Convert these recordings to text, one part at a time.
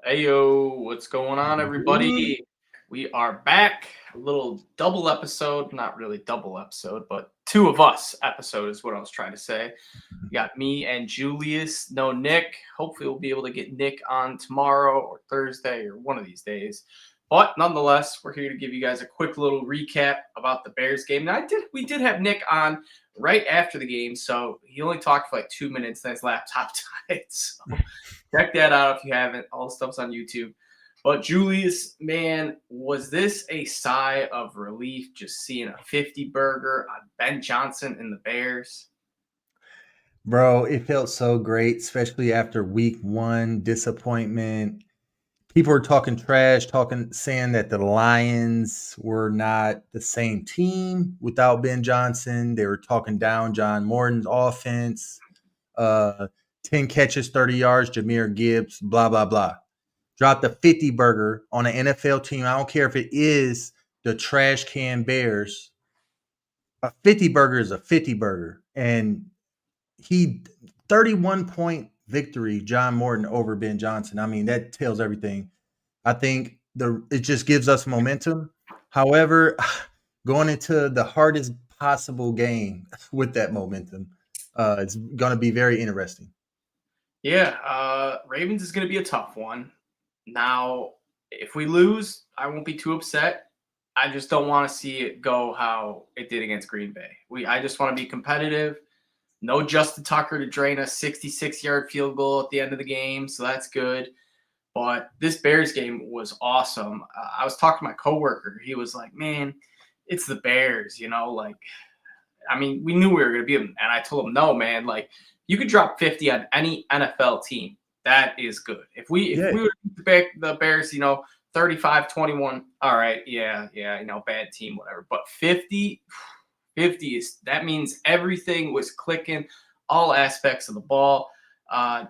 Hey yo, what's going on, Good. everybody? We are back. A little double episode, not really double episode, but two of us episode is what I was trying to say. You got me and Julius, no Nick. Hopefully, we'll be able to get Nick on tomorrow or Thursday or one of these days. But nonetheless, we're here to give you guys a quick little recap about the Bears game. Now, we did have Nick on right after the game, so he only talked for like 2 minutes, and his laptop died. So check that out if you haven't. All the stuff's on YouTube. But Julius, man, was this a sigh of relief just seeing a 50 burger on Ben Johnson and the Bears? Bro, it felt so great, especially after week one disappointment. People were talking trash, saying that the Lions were not the same team without Ben Johnson. They were talking down John Morton's offense. Uh, 10 catches, 30 yards, Jameer Gibbs, blah, blah, blah. Dropped a 50 burger on an NFL team. I don't care if it is the trash can Bears. A 50 burger is a 50 burger. And he 31 point victory, John Morton over Ben Johnson. I mean, that tells everything. I think it just gives us momentum. However, going into the hardest possible game with that momentum, it's going to be very interesting. Yeah, Ravens is going to be a tough one. Now, if we lose, I won't be too upset. I just don't want to see it go how it did against Green Bay. I just want to be competitive. No Justin Tucker to drain a 66-yard field goal at the end of the game, so that's good. But this Bears game was awesome. I was talking to my coworker. He was like, "Man, it's the Bears, like I mean, we knew we were going to beat them." And I told him, "No, man, like you could drop 50 on any NFL team. That is good. If we Yeah, would beat the Bears, 35-21, all right, yeah, bad team, whatever. But 50 is that means everything was clicking, all aspects of the ball.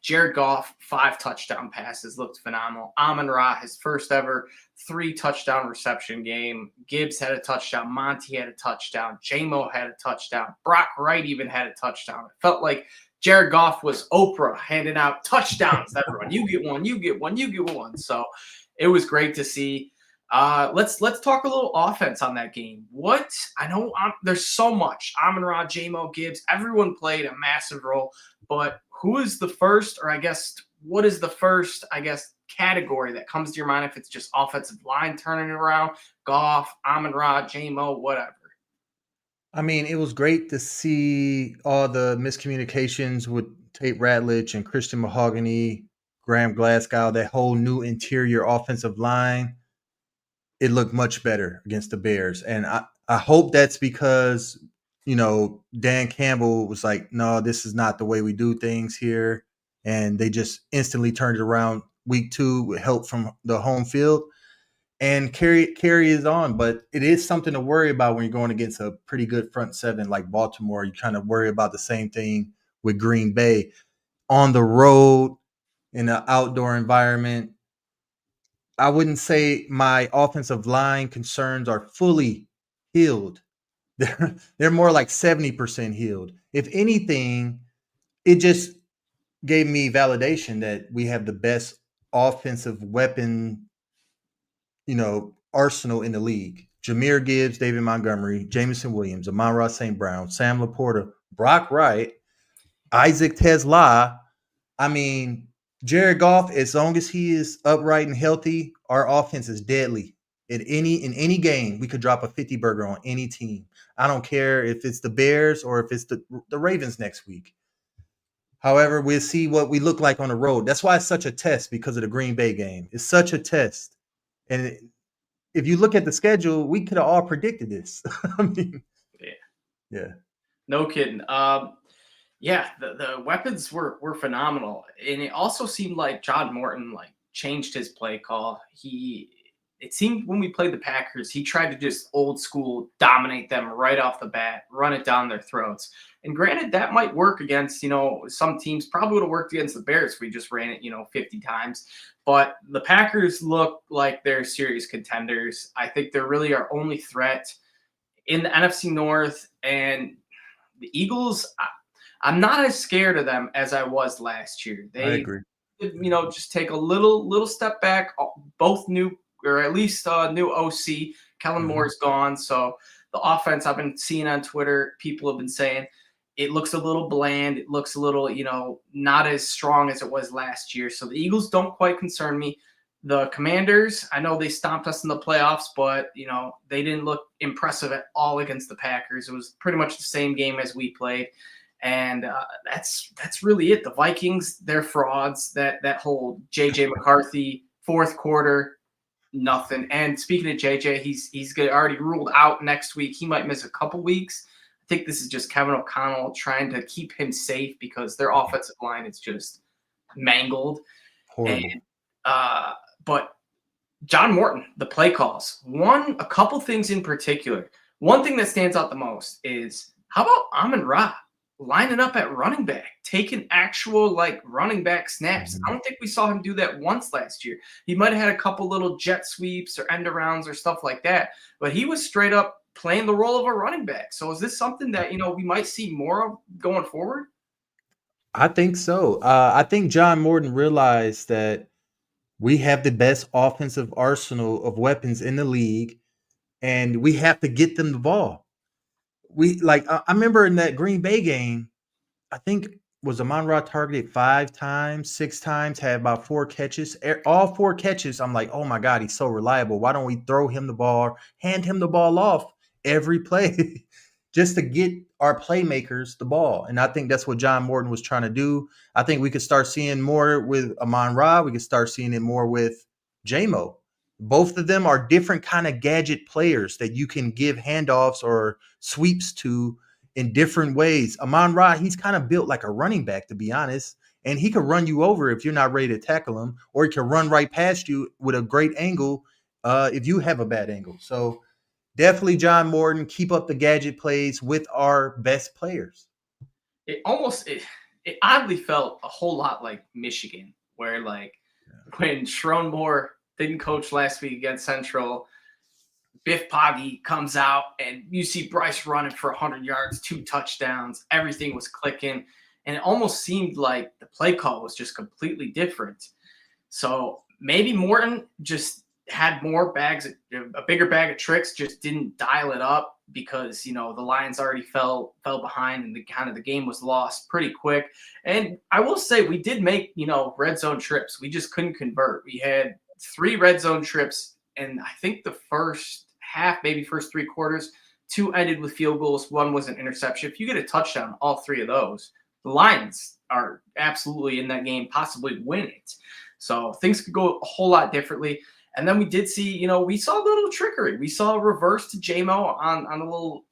Jared Goff, 5 touchdown passes, looked phenomenal. Amon-Ra, his first ever 3 touchdown reception game. Gibbs had a touchdown. Monty had a touchdown. J-Mo had a touchdown. Brock Wright even had a touchdown. It felt like Jared Goff was Oprah handing out touchdowns to everyone. You get one, you get one, you get one. So it was great to see. Let's talk a little offense on that game. What I know, there's so much. Amon-Ra, J-Mo, Gibbs, everyone played a massive role. But who is the first, or I guess, what is the first, category that comes to your mind if it's just offensive line turning it around, Goff, Amon-Ra, J-Mo, whatever? I mean, it was great to see all the miscommunications with Tate Ratledge and Christian Mahogany, Graham Glasgow, that whole new interior offensive line. It looked much better against the Bears. And I hope that's because, Dan Campbell was like, no, this is not the way we do things here. And they just instantly turned it around week two with help from the home field and carry is on. But it is something to worry about when you're going against a pretty good front seven like Baltimore. You kind of worry about the same thing with Green Bay on the road in an outdoor environment. I wouldn't say my offensive line concerns are fully healed. They're more like 70% healed. If anything, it just gave me validation that we have the best offensive weapon, arsenal in the league. Jameer Gibbs, David Montgomery, Jameson Williams, Amon-Ra St. Brown, Sam Laporta, Brock Wright, Isaac Tesla. I mean, Jared Goff, as long as he is upright and healthy, our offense is deadly. In any game, we could drop a 50 burger on any team. I don't care if it's the Bears or if it's the Ravens next week. However, we'll see what we look like on the road. That's why it's such a test because of the Green Bay game. It's such a test. And if you look at the schedule, we could have all predicted this. I mean, Yeah, yeah. no kidding. Yeah, the weapons were phenomenal, and it also seemed like John Morton like changed his play call. It seemed when we played the Packers, he tried to just old school dominate them right off the bat, run it down their throats. And granted, that might work against some teams. Probably would have worked against the Bears if we just ran it 50 times. But the Packers look like they're serious contenders. I think they're really our only threat in the NFC North, and the Eagles. I'm not as scared of them as I was last year. I They agree. just take a little step back. Both new, or at least new OC. Kellen Mhm. Moore is gone, so the offense I've been seeing on Twitter, people have been saying it looks a little bland. It looks a little, not as strong as it was last year. So the Eagles don't quite concern me. The Commanders, I know they stomped us in the playoffs, but they didn't look impressive at all against the Packers. It was pretty much the same game as we played, and that's really it. The Vikings, they're frauds. That whole JJ McCarthy fourth quarter, nothing. And speaking of JJ, he's already ruled out next week. He might miss a couple weeks. I think this is just Kevin O'Connell trying to keep him safe because their offensive line is just mangled. And Horrible. uh, but John Morton, the play calls, a couple things in particular. One thing that stands out the most is how about Amon Ra lining up at running back, taking actual running back snaps. I Mhm. don't think we saw him do that once last year. He might have had a couple little jet sweeps or end arounds or stuff like that, but he was straight up playing the role of a running back. So is this something that we might see more of going forward? I think so. I think John Morton realized that we have the best offensive arsenal of weapons in the league, and we have to get them the ball. I remember in that Green Bay game, I think was Amon-Ra targeted 5 times, 6 times, had about 4 catches. All 4 catches, I'm like, "Oh my god, he's so reliable. Why don't we throw him the ball, hand him the ball off every play just to get our playmakers the ball?" And I think that's what John Morton was trying to do. I think we could start seeing more with Amon-Ra. We could start seeing it more with JMO. Both of them are different kind of gadget players that you can give handoffs or sweeps to in different ways. Amon Ra, he's kind of built like a running back, to be honest. And he can run you over if you're not ready to tackle him, or he can run right past you with a great angle if you have a bad angle. So definitely John Morton, keep up the gadget plays with our best players. It oddly felt a whole lot like Michigan, where when Sharon Moore didn't coach last week against Central, Biff Poggi comes out and you see Bryce running for 100 yards, 2 touchdowns. Everything was clicking. And it almost seemed like the play call was just completely different. So maybe Morton just had more bags, a bigger bag of tricks, just didn't dial it up because the Lions already fell behind and the game was lost pretty quick. And I will say we did make red zone trips. We just couldn't convert. We had 3 red zone trips, and I think the first half, maybe first 3 quarters, 2 ended with field goals. 1 was an interception. If you get a touchdown, all 3 of those, the Lions are absolutely in that game, possibly win it. So things could go a whole lot differently. And then we did see, we saw a little trickery. We saw a reverse to JMO on a little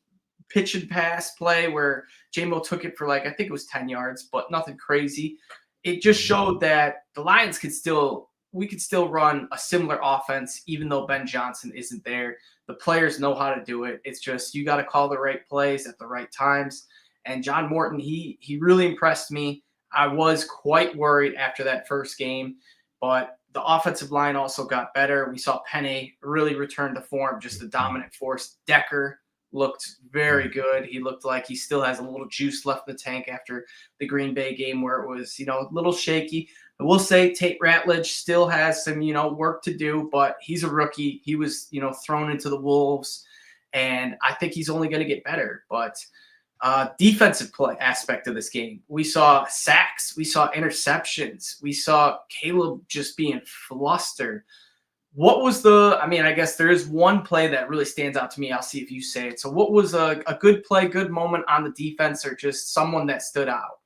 pitch and pass play where JMO took it for I think it was 10 yards, but nothing crazy. It just showed that the Lions we could still run a similar offense, even though Ben Johnson isn't there. The players know how to do it. It's just you got to call the right plays at the right times. And John Morton, he really impressed me. I was quite worried after that first game, but the offensive line also got better. We saw Penny really return to form, just a dominant force. Decker looked very good. He looked like he still has a little juice left in the tank after the Green Bay game where it was, a little shaky. I will say Tate Ratledge still has some, work to do, but he's a rookie. He was, thrown into the Wolves, and I think he's only going to get better. But defensive play aspect of this game, we saw sacks, we saw interceptions, we saw Caleb just being flustered. What was I guess there is one play that really stands out to me. I'll see if you say it. So what was a good play, good moment on the defense, or just someone that stood out?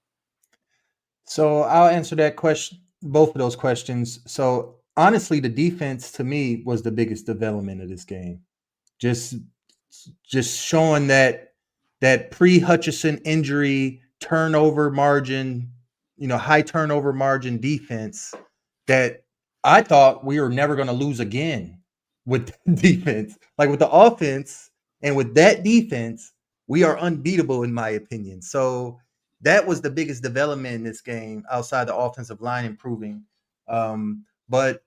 So I'll answer that question, both of those questions. So honestly, the defense to me was the biggest development of this game. Just just showing that pre-Hutchison injury turnover margin, high turnover margin defense that I thought we were never going to lose again with defense. Like with the offense and with that defense, we are unbeatable in my opinion. So that was the biggest development in this game outside the offensive line improving. But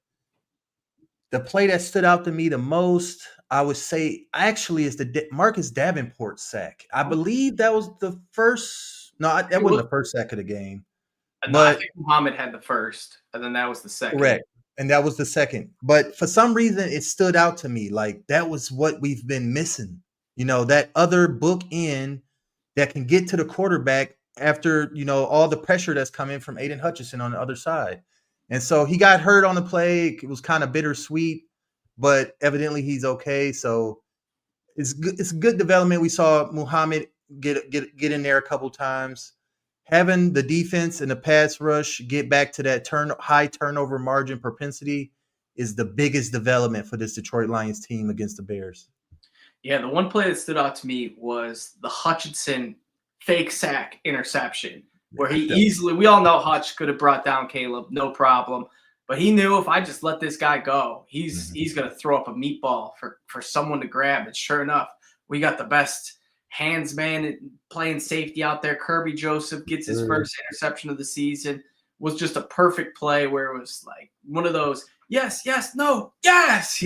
the play that stood out to me the most, I would say, actually, is the Marcus Davenport sack. I believe that was the first. No, that It wasn't was the first sack of the game. No, I But think Muhammad had the first, and then that was the second. correct. And that was the second. But for some reason, it stood out to me. Like that was what we've been missing. That other bookend that can get to the quarterback after, all the pressure that's coming from Aiden Hutchinson on the other side. And so he got hurt on the play. It was kind of bittersweet, but evidently he's okay. So it's good. It's good development. We saw Muhammad get in there a couple times. Having the defense and the pass rush get back to that high turnover margin propensity is the biggest development for this Detroit Lions team against the Bears. Yeah, the one play that stood out to me was the Hutchinson fake sack interception, where he easily, we all know Hutch could have brought down Caleb, no problem. But he knew if I just let this guy go, he's going to throw up a meatball for someone to grab. And sure enough, we got the best hands man playing safety out there. Kirby Joseph gets his first interception of the season. Was just a perfect play where it was like one of those yes, yes, no, yes,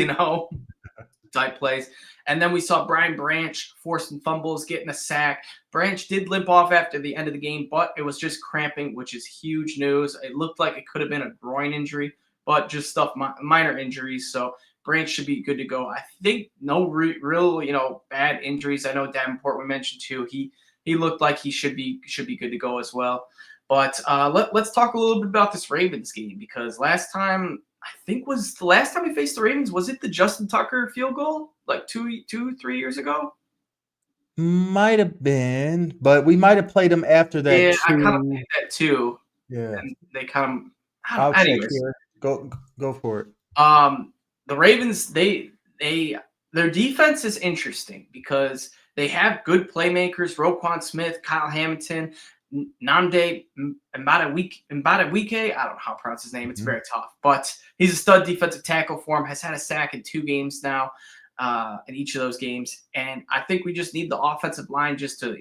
type plays. And then we saw Brian Branch forcing fumbles, getting a sack. Branch did limp off after the end of the game, but it was just cramping, which is huge news. It looked like it could have been a groin injury, but just minor injuries. So Branch should be good to go. I think no real, bad injuries. I know Davenport we mentioned too. He looked like he should be good to go as well. But let's talk a little bit about this Ravens game, because last time, I think was the last time we faced the Ravens, was it the Justin Tucker field goal like 3 years ago? Might have been, but we might have played them after that Yeah, I kind of too. think that too. Yeah, And they kind of, I I'll don't, check anyways. here. Go for it. The Ravens, their defense is interesting because they have good playmakers: Roquan Smith, Kyle Hamilton, Namde Mbadawike. I don't know how to pronounce his name. It's very tough, but he's a stud defensive tackle for him. Has had a sack in 2 games now, in each of those games. And I think we just need the offensive line just to,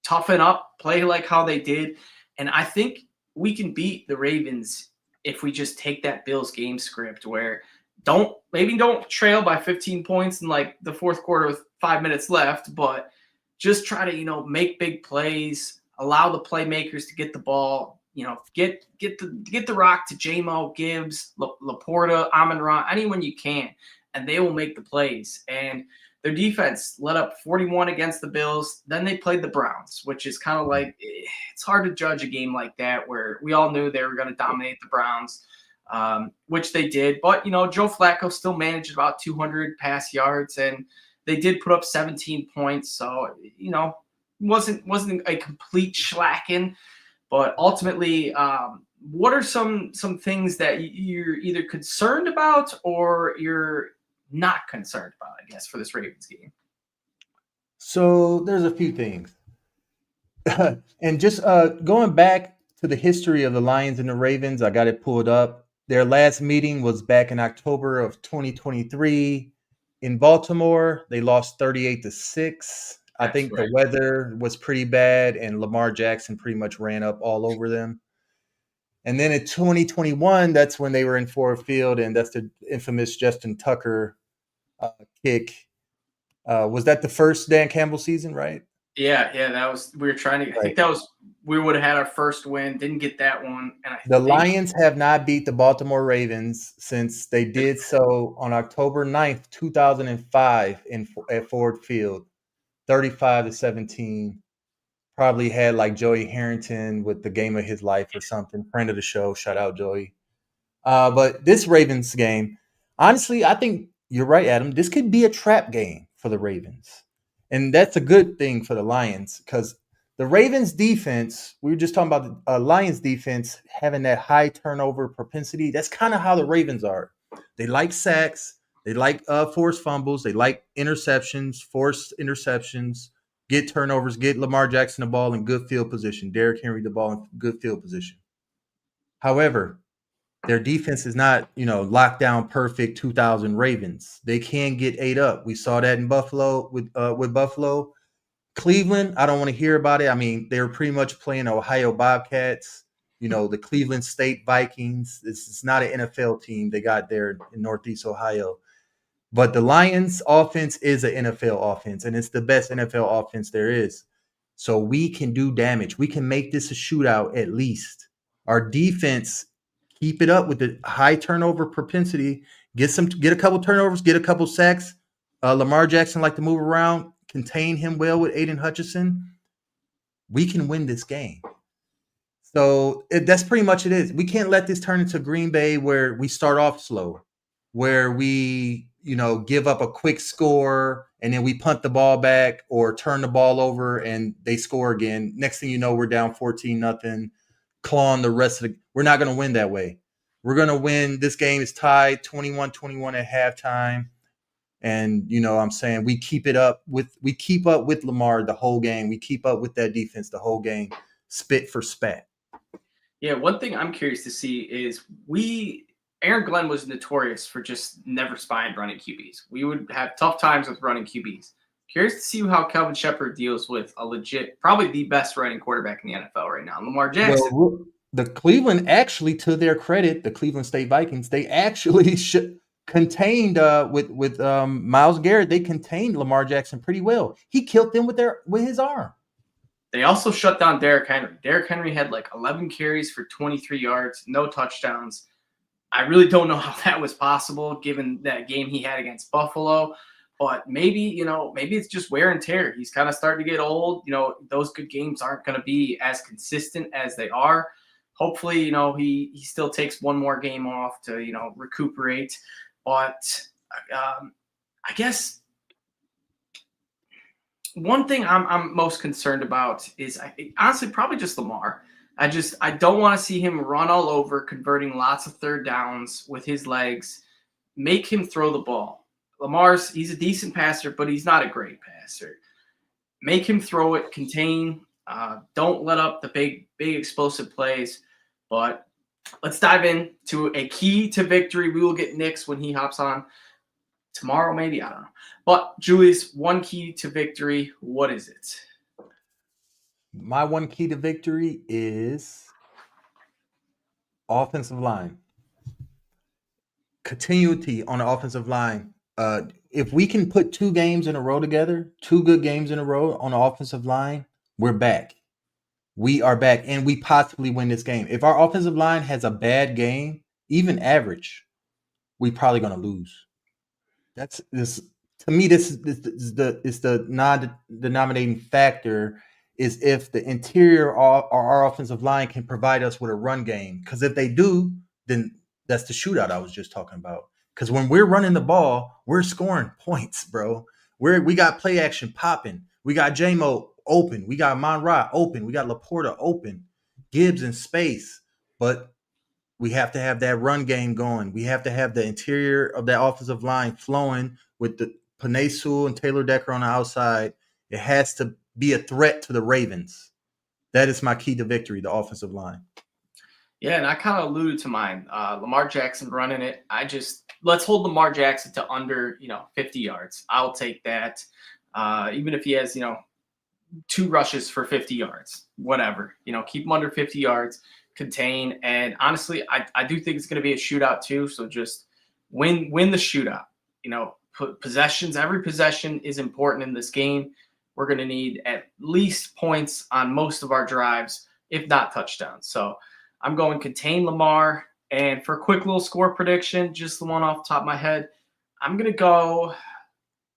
toughen up, play like how they did. And I think we can beat the Ravens if we just take that Bills game script where don't trail by 15 points in like the fourth quarter with 5 minutes left, but just try to, make big plays, allow the playmakers to get the ball, get the rock to JMO, Gibbs, Laporta, Amon-Ra, anyone you can, and they will make the plays. And their defense let up 41 against the Bills. Then they played the Browns, which is kind of like, it's hard to judge a game like that where we all knew they were going to dominate the Browns, which they did. But, Joe Flacco still managed about 200 pass yards, and they did put up 17 points. So, wasn't a complete shellacking. But ultimately, what are some things that you're either concerned about or you're not concerned about, I guess, for this Ravens game? So there's a few things. And just going back to the history of the Lions and the Ravens, I got it pulled up. Their last meeting was back in October of 2023 in Baltimore. They lost 38-6. I think right. the weather was pretty bad, and Lamar Jackson pretty much ran up all over them. And then in 2021, that's when they were in Ford Field, and that's the infamous Justin Tucker kick. Was that the first Dan Campbell season, right? Yeah, that was, we were trying to, I think that was, we would have had our first win, didn't get that one. And The Lions have not beat the Baltimore Ravens since they did so on October 9th, 2005 at Ford Field, 35-17. Probably had like Joey Harrington with the game of his life or something. Friend of the show, shout out Joey. But this Ravens game, honestly, I think you're right, Adam. This could be a trap game for the Ravens. And that's a good thing for the Lions because the Ravens defense, we were just talking about the Lions defense having that high turnover propensity. That's kind of how the Ravens are. They like sacks. They like forced fumbles. They like interceptions, forced interceptions, get turnovers, get Lamar Jackson the ball in good field position, Derrick Henry the ball in good field position. However, their defense is not, locked down perfect 2000 Ravens. They can get ate up. We saw that in Buffalo with Buffalo. Cleveland, I don't want to hear about it. I mean, they were pretty much playing Ohio Bobcats, the Cleveland State Vikings. This is not an NFL team they got there in Northeast Ohio. But the Lions offense is an NFL offense, and it's the best NFL offense there is. So we can do damage. We can make this a shootout at least. Our defense, keep it up with the high turnover propensity. Get a couple turnovers, get a couple sacks. Lamar Jackson like to move around, contain him well with Aiden Hutchinson. We can win this game. So that's pretty much it is. We can't let this turn into Green Bay where we start off slow, where we, give up a quick score and then we punt the ball back or turn the ball over and they score again. Next thing you know, we're down 14-0, clawing the rest of the. We're not going to win that way. We're going to win. This game is tied 21-21 at halftime. And I'm saying we keep up with Lamar the whole game. We keep up with that defense the whole game, spit for spat. Yeah, one thing I'm curious to see is Aaron Glenn was notorious for just never spying running QBs. We would have tough times with running QBs. Curious to see how Kelvin Shepard deals with a legit, probably the best running quarterback in the NFL right now, Lamar Jackson. Well, the Cleveland actually, to their credit, the Cleveland State Vikings, they actually contained with Myles Garrett. They contained Lamar Jackson pretty well. He killed them with his arm. They also shut down Derrick Henry. Derrick Henry had like 11 carries for 23 yards, no touchdowns. I really don't know how that was possible given that game he had against Buffalo. But maybe it's just wear and tear. He's kind of starting to get old. Those good games aren't going to be as consistent as they are. Hopefully, he still takes one more game off to, recuperate. But I guess one thing I'm most concerned about is honestly probably just Lamar. I don't want to see him run all over, converting lots of third downs with his legs. Make him throw the ball. He's a decent passer, but he's not a great passer. Make him throw it, contain. Don't let up the big explosive plays. But let's dive into a key to victory. We will get Nick's when he hops on tomorrow, maybe. I don't know. But Julius, one key to victory. What is it? My one key to victory is offensive line. Continuity on the offensive line. If we can put 2 games in a row together, 2 good games in a row on the offensive line, we're back. We are back, and we possibly win this game. If our offensive line has a bad game, even average, we're probably going to lose. That's this to me. This is the non-denominating factor is if the interior or our offensive line can provide us with a run game. Because if they do, then that's the shootout I was just talking about. Because when we're running the ball, we're scoring points, bro. We got play action popping. We got J-Mo open. We got Monra open. We got Laporta open. Gibbs in space. But we have to have that run game going. We have to have the interior of that offensive line flowing with the Penei Sewell and Taylor Decker on the outside. It has to be a threat to the Ravens. That is my key to victory, the offensive line. Yeah, and I kind of alluded to mine. Lamar Jackson running it. Let's hold Lamar Jackson to under 50 yards. I'll take that. Even if he has 2 rushes for 50 yards, whatever. Keep him under 50 yards. Contain, and honestly, I do think it's going to be a shootout too. So just win the shootout. Possessions. Every possession is important in this game. We're going to need at least points on most of our drives, if not touchdowns. So I'm going contain Lamar. And for a quick little score prediction, just the one off the top of my head, I'm going to go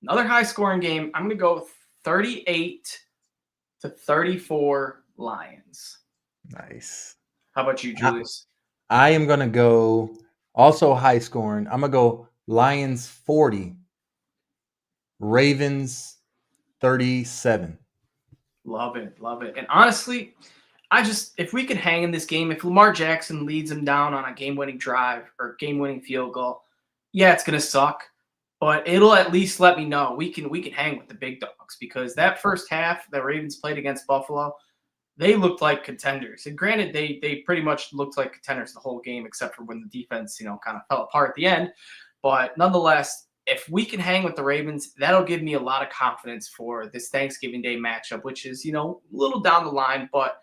another high scoring game. I'm going to go 38-34 Lions. Nice. How about you, Julius? I am going to go also high scoring. I'm going to go Lions 40, Ravens 37. Love it. And honestly, if we can hang in this game, if Lamar Jackson leads them down on a game-winning drive or game-winning field goal, yeah, it's going to suck, but it'll at least let me know we can hang with the big dogs because that first half the Ravens played against Buffalo, they looked like contenders. And granted, they pretty much looked like contenders the whole game, except for when the defense, kind of fell apart at the end. But nonetheless, if we can hang with the Ravens, that'll give me a lot of confidence for this Thanksgiving Day matchup, which is, a little down the line. But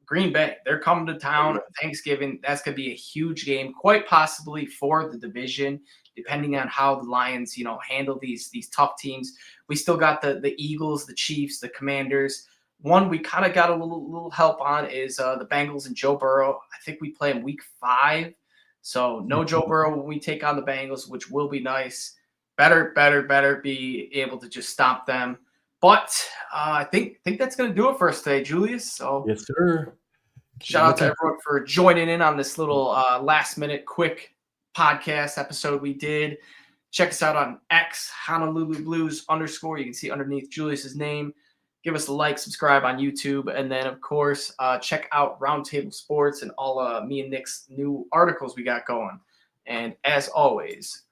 Green Bay, they're coming to town Thanksgiving. That's going to be a huge game, quite possibly for the division, depending on how the Lions, handle these tough teams. We still got the Eagles, the Chiefs, the Commanders. One we kind of got a little help on is the Bengals and Joe Burrow. I think we play in week 5. So no Joe Burrow when we take on the Bengals, which will be nice. Better be able to just stop them. But I think that's going to do it for us today, Julius. So Yes, sir. shout out to everyone for joining in on this little last minute quick podcast episode we did. Check us out on X, Honolulu Blues _. You can see underneath Julius's name. Give us a like, subscribe on YouTube, and then, of course, check out Roundtable Sports and all me and Nick's new articles we got going. And as always,